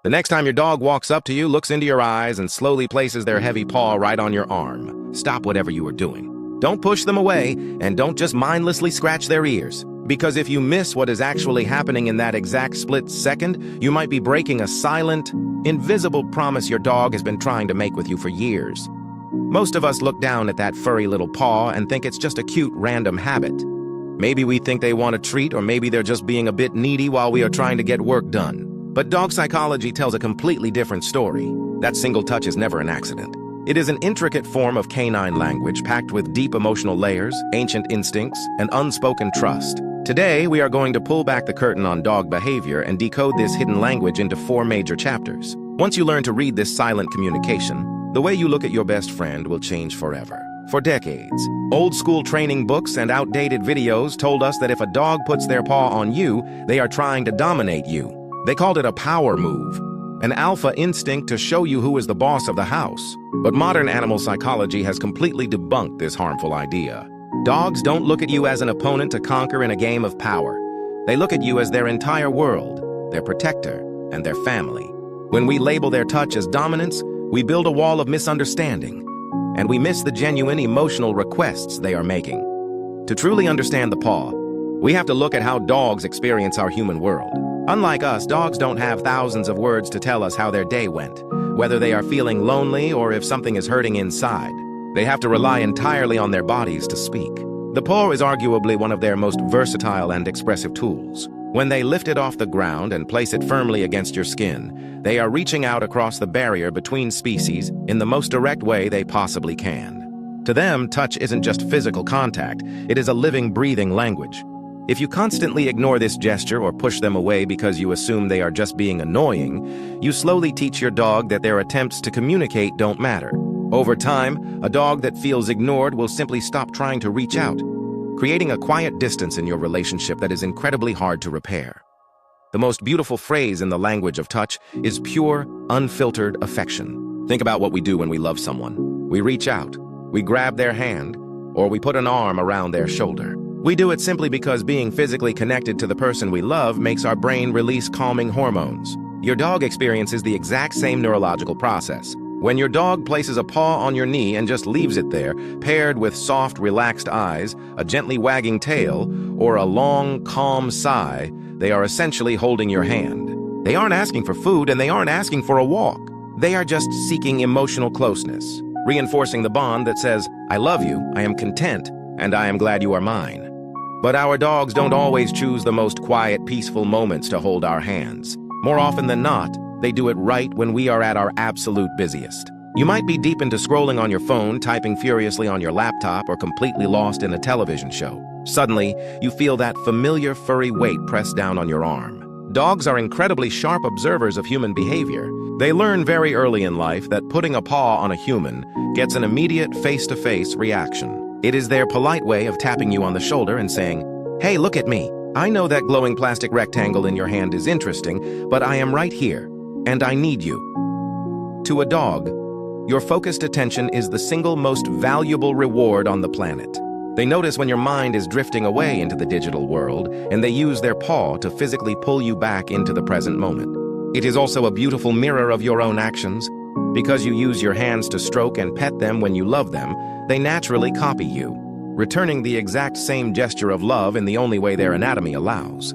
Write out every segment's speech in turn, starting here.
The next time your dog walks up to you, looks into your eyes, and slowly places their heavy paw right on your arm, stop whatever you are doing. Don't push them away, and don't just mindlessly scratch their ears. Because if you miss what is actually happening in that exact split second, you might be breaking a silent, invisible promise your dog has been trying to make with you for years. Most of us look down at that furry little paw and think it's just a cute, random habit. Maybe we think they want a treat, or maybe they're just being a bit needy while we are trying to get work done. But dog psychology tells a completely different story. That single touch is never an accident. It is an intricate form of canine language packed with deep emotional layers, ancient instincts, and unspoken trust. Today, we are going to pull back the curtain on dog behavior and decode this hidden language into 4 major chapters. Once you learn to read this silent communication, the way you look at your best friend will change forever. For decades, old-school training books and outdated videos told us that if a dog puts their paw on you, they are trying to dominate you. They called it a power move, an alpha instinct to show you who is the boss of the house. But modern animal psychology has completely debunked this harmful idea. Dogs don't look at you as an opponent to conquer in a game of power. They look at you as their entire world, their protector, and their family. When we label their touch as dominance, we build a wall of misunderstanding, and we miss the genuine emotional requests they are making. To truly understand the paw, we have to look at how dogs experience our human world. Unlike us, dogs don't have thousands of words to tell us how their day went, whether they are feeling lonely or if something is hurting inside. They have to rely entirely on their bodies to speak. The paw is arguably one of their most versatile and expressive tools. When they lift it off the ground and place it firmly against your skin, they are reaching out across the barrier between species in the most direct way they possibly can. To them, touch isn't just physical contact, it is a living, breathing language. If you constantly ignore this gesture or push them away because you assume they are just being annoying, you slowly teach your dog that their attempts to communicate don't matter. Over time, a dog that feels ignored will simply stop trying to reach out, creating a quiet distance in your relationship that is incredibly hard to repair. The most beautiful phrase in the language of touch is pure, unfiltered affection. Think about what we do when we love someone. We reach out, we grab their hand, or we put an arm around their shoulder. We do it simply because being physically connected to the person we love makes our brain release calming hormones. Your dog experiences the exact same neurological process. When your dog places a paw on your knee and just leaves it there, paired with soft, relaxed eyes, a gently wagging tail, or a long, calm sigh, they are essentially holding your hand. They aren't asking for food and they aren't asking for a walk. They are just seeking emotional closeness, reinforcing the bond that says, I love you, I am content, and I am glad you are mine. But our dogs don't always choose the most quiet, peaceful moments to hold our hands. More often than not, they do it right when we are at our absolute busiest. You might be deep into scrolling on your phone, typing furiously on your laptop, or completely lost in a television show. Suddenly, you feel that familiar furry weight pressed down on your arm. Dogs are incredibly sharp observers of human behavior. They learn very early in life that putting a paw on a human gets an immediate face-to-face reaction. It is their polite way of tapping you on the shoulder and saying, "Hey, look at me. I know that glowing plastic rectangle in your hand is interesting, but I am right here, and I need you." To a dog, your focused attention is the single most valuable reward on the planet. They notice when your mind is drifting away into the digital world, and they use their paw to physically pull you back into the present moment. It is also a beautiful mirror of your own actions. Because you use your hands to stroke and pet them when you love them, they naturally copy you, returning the exact same gesture of love in the only way their anatomy allows.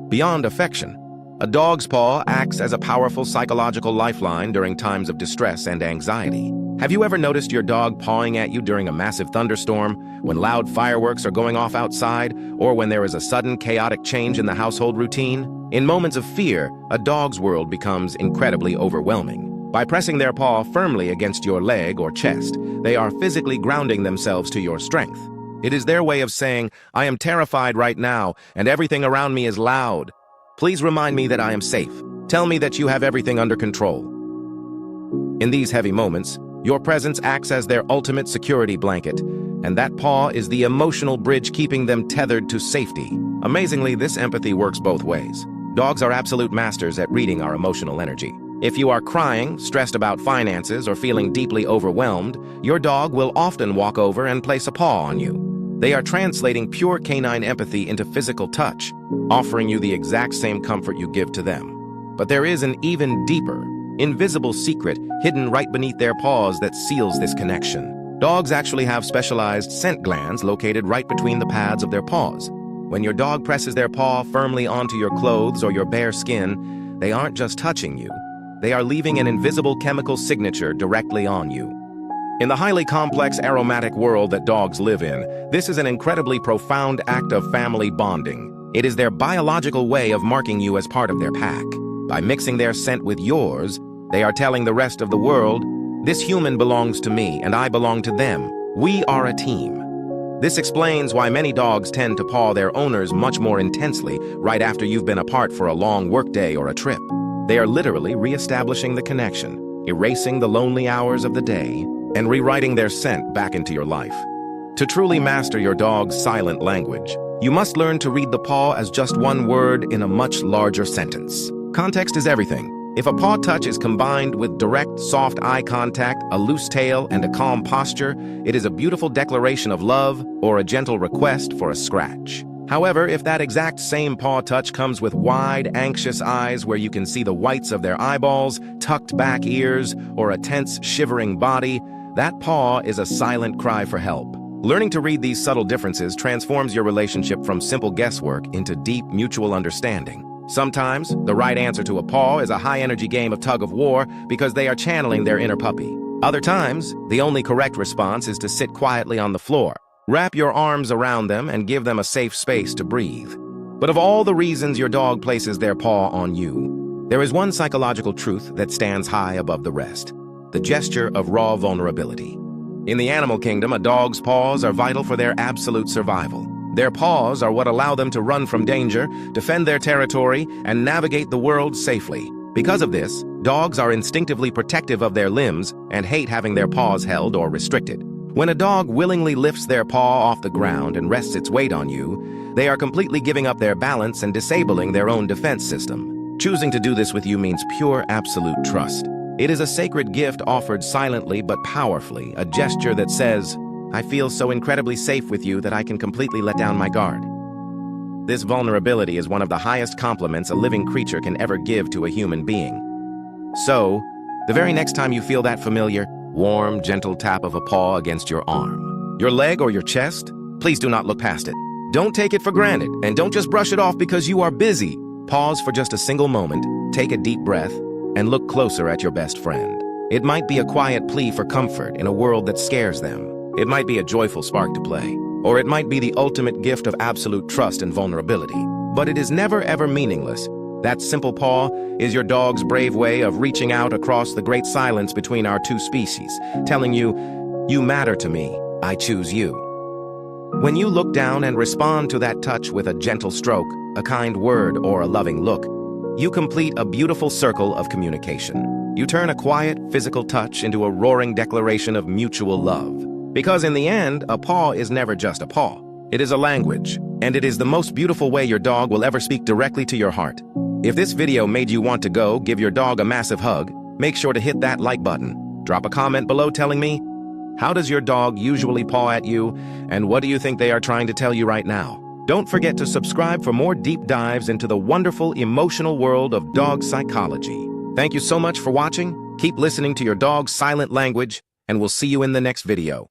Beyond affection, a dog's paw acts as a powerful psychological lifeline during times of distress and anxiety. Have you ever noticed your dog pawing at you during a massive thunderstorm, when loud fireworks are going off outside, or when there is a sudden chaotic change in the household routine? In moments of fear, a dog's world becomes incredibly overwhelming. By pressing their paw firmly against your leg or chest, they are physically grounding themselves to your strength. It is their way of saying, I am terrified right now, and everything around me is loud. Please remind me that I am safe. Tell me that you have everything under control. In these heavy moments, your presence acts as their ultimate security blanket, and that paw is the emotional bridge keeping them tethered to safety. Amazingly, this empathy works both ways. Dogs are absolute masters at reading our emotional energy. If you are crying, stressed about finances, or feeling deeply overwhelmed, your dog will often walk over and place a paw on you. They are translating pure canine empathy into physical touch, offering you the exact same comfort you give to them. But there is an even deeper, invisible secret hidden right beneath their paws that seals this connection. Dogs actually have specialized scent glands located right between the pads of their paws. When your dog presses their paw firmly onto your clothes or your bare skin, they aren't just touching you. They are leaving an invisible chemical signature directly on you. In the highly complex aromatic world that dogs live in, this is an incredibly profound act of family bonding. It is their biological way of marking you as part of their pack. By mixing their scent with yours, they are telling the rest of the world, this human belongs to me and I belong to them. We are a team. This explains why many dogs tend to paw their owners much more intensely right after you've been apart for a long workday or a trip. They are literally reestablishing the connection, erasing the lonely hours of the day, and rewriting their scent back into your life. To truly master your dog's silent language, you must learn to read the paw as just one word in a much larger sentence. Context is everything. If a paw touch is combined with direct, soft eye contact, a loose tail, and a calm posture, it is a beautiful declaration of love or a gentle request for a scratch. However, if that exact same paw touch comes with wide, anxious eyes where you can see the whites of their eyeballs, tucked back ears, or a tense, shivering body, that paw is a silent cry for help. Learning to read these subtle differences transforms your relationship from simple guesswork into deep mutual understanding. Sometimes, the right answer to a paw is a high-energy game of tug-of-war because they are channeling their inner puppy. Other times, the only correct response is to sit quietly on the floor, wrap your arms around them, and give them a safe space to breathe. But of all the reasons your dog places their paw on you, there is one psychological truth that stands high above the rest: the gesture of raw vulnerability. In the animal kingdom, a dog's paws are vital for their absolute survival. Their paws are what allow them to run from danger, defend their territory, and navigate the world safely. Because of this, dogs are instinctively protective of their limbs and hate having their paws held or restricted. When a dog willingly lifts their paw off the ground and rests its weight on you, they are completely giving up their balance and disabling their own defense system. Choosing to do this with you means pure, absolute trust. It is a sacred gift offered silently but powerfully, a gesture that says, I feel so incredibly safe with you that I can completely let down my guard. This vulnerability is one of the highest compliments a living creature can ever give to a human being. So, the very next time you feel that familiar, warm, gentle tap of a paw against your arm, your leg, or your chest, please do not look past it. Don't take it for granted, and don't just brush it off because you are busy. Pause for just a single moment, take a deep breath, and look closer at your best friend. It might be a quiet plea for comfort in a world that scares them. It might be a joyful spark to play, or it might be the ultimate gift of absolute trust and vulnerability. But it is never ever meaningless. That simple paw is your dog's brave way of reaching out across the great silence between our two species, telling you, you matter to me, I choose you. When you look down and respond to that touch with a gentle stroke, a kind word, or a loving look, you complete a beautiful circle of communication. You turn a quiet, physical touch into a roaring declaration of mutual love. Because in the end, a paw is never just a paw. It is a language, and it is the most beautiful way your dog will ever speak directly to your heart. If this video made you want to go give your dog a massive hug, make sure to hit that like button. Drop a comment below telling me, how does your dog usually paw at you, and what do you think they are trying to tell you right now? Don't forget to subscribe for more deep dives into the wonderful, emotional world of dog psychology. Thank you so much for watching. Keep listening to your dog's silent language, and we'll see you in the next video.